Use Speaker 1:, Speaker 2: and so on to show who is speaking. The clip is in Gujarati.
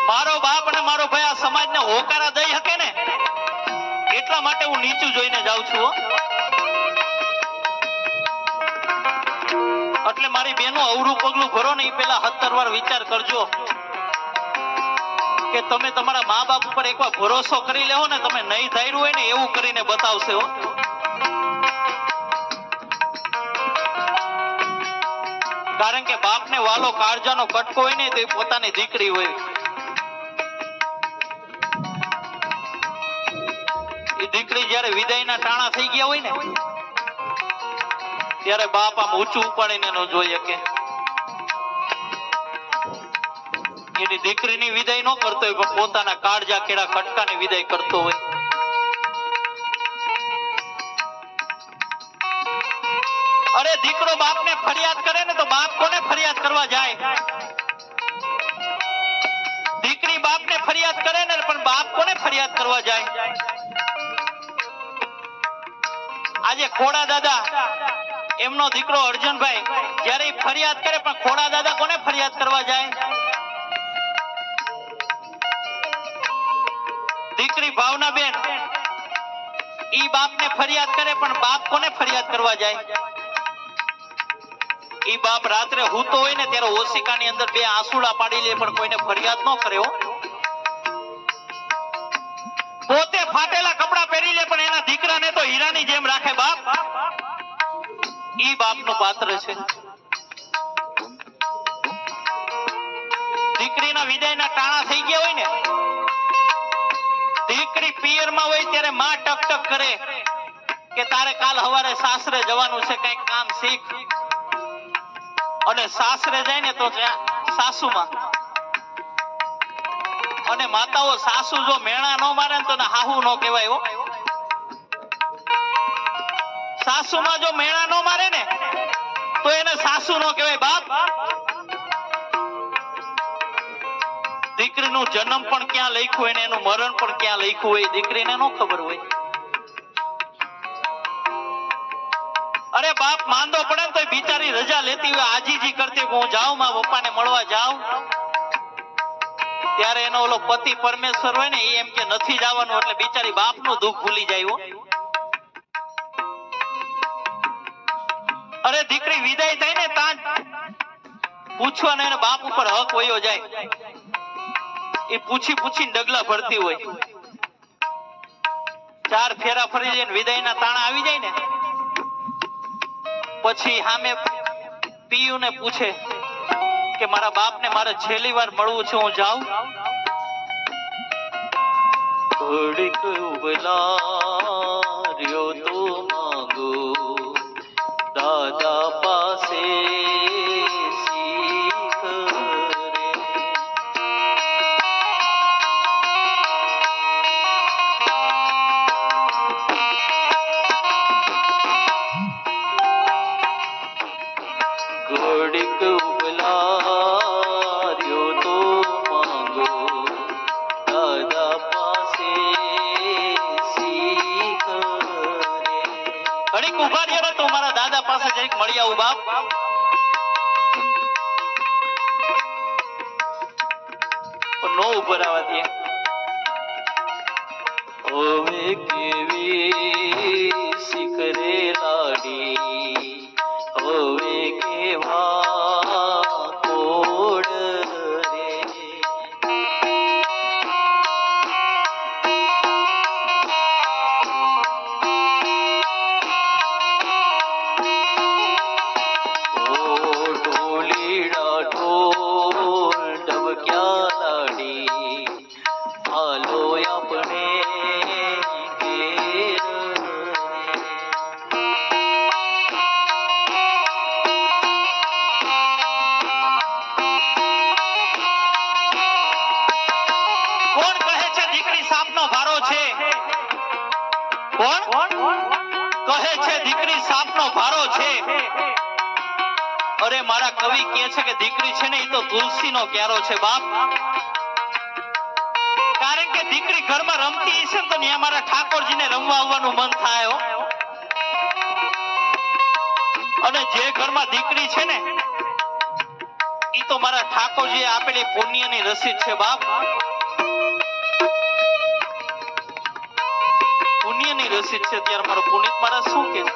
Speaker 1: મારો બાપ અને મારો ભાઈ આ સમાજને હોકારા દઈ શકે ને એટલા માટે હું નીચું જોઈને જાઉં છું. એટલે મારી બેનો અવરું પગલું ભરો ને એ પેલા 17 વાર વિચાર કરજો કે તમે તમારા મા બાપ ઉપર એકવાર ભરોસો કરી લેવો ને, તમે નહીં ધાર્યું હોય ને એવું કરીને બતાવશે હો. કારણ કે બાપને વાલો કાળજાનો કટકો હોય ને તો એ પોતાની દીકરી હોય. એ દીકરી જયારે વિદાયના ટાણા થઈ ગયા હોય ને ત્યારે બાપ આમ ઊંચું ઉપાડીને ન જોઈ શકે. એની દીકરીની વિદાય ન કરતો હોય પણ પોતાના કાળજા કેળા કટકાની વિદાય કરતો હોય. અરે દીકરો બાપને ફરિયાદ કરે ને તો બાપ કોને ફરિયાદ કરવા જાય? દીકરી બાપને ફરિયાદ કરે ને પણ બાપ કોને ફરિયાદ કરવા જાય? આજે ખોડા દાદા એમનો દીકરો અર્જુનભાઈ જ્યારે ફરિયાદ કરે પણ ખોડા દાદા કોને ફરિયાદ કરવા જાય? દીકરી ભાવનાબેન ઈ બાપને ફરિયાદ કરે પણ બાપ કોને ફરિયાદ કરવા જાય? ઈ બાપ રાત્રે હૂતો હોય ને ત્યારે ઓશિકાની અંદર 2 આંસુડા પાડી લે પણ કોઈને ફરિયાદ ન કરે હો. પોતે ફાટેલા કપડા પહેરી લે પણ એના દીકરાને તો હીરાની જેમ રાખે બાપ. ઈ બાપનું પાત્ર છે. દીકરીના વિદાયના ટાણા થઈ ગયા હોય ને, દીકરી પિયરમાં હોય ત્યારે માં ટક ટક કરે કે તારે કાલ સવારે સાસરે જવાનું છે, કઈક કામ શીખ. અને સાસરે જાય ને તો સાસુમાં અને માતાઓ સાસુ જો મેણા ન મારે તો હાહુ ન કહેવાય હો. સાસુમાં જો મેણા ન મારે ને તો એને સાસુ ન કહેવાય બાપ. દીકરીનું જન્મ પણ ક્યાં લખ્યું હોય ને એનું મરણ પણ ક્યાં લખ્યું હોય દીકરીને ન ખબર હોય. અરે બાપ માંદો પડે ને તો બિચારી રજા લેતી હોય, આજીજી કરતી હું જાઉં માં પપ્પાને મળવા જાઉં. ત્યારે એનો ઓલો પતિ પરમેશ્વર હોય ને એ એમ કે નથી જવાનું એટલે બિચારી બાપનું દુઃખ ભૂલી જાય હો. અરે દીકરી વિદાય થાય ને ત્યાં પૂછવાને એને બાપ ઉપર હક વયો જાય. એ પૂછી પૂછીને ડગલા ભરતી હોય. 4 ફેરા ફરી જઈને વિદાયના તાણા આવી જાય ને પછી સામે પિયુને પૂછે કે મારા બાપને મારે છેલ્લી વાર મળવું છે, હું જાઉં? થોડીક ઉબલાર્યો તો માંગો દાદા પાસે શીખ રે. ઘડીક ઉબલાર્યો તો માંગો દાદા પાસે શીખ રે. ઘડીક ઉભા રહ્યો તો મારા દાદા પાસે જરીક મળી આવું બાપ. નો ઉભો રહેવા દે. હવે કેવી શીખ રે લાડી, હવે કેવા કોડ રે. ઓ ઢોલીડા ઢોલ ઢબક્યા લાડી, હાલો આપણે ઘેર રે. કોણ કહે છે દીકરી સાપનો ભારો છે? કોણ કહે છે દીકરી સાપનો ભારો છે? અરે મારા કવિ કહે છે કે દીકરી છે ને એ તો તુલસીનો ક્યારો છે બાપ. કારણ કે દીકરી ઘરમાં રમતી હશે તો ત્યાં મારા ઠાકોરજીને રમવા આવવાનું મન થાય હો. અને જે ઘરમાં દીકરી છે ને એ તો મારા ઠાકોરજીએ આપેલી પુણ્યની રસીદ છે બાપ. પુણ્યની રસીદ છે. ત્યારે મારો પુનિત મારા શું કે છે?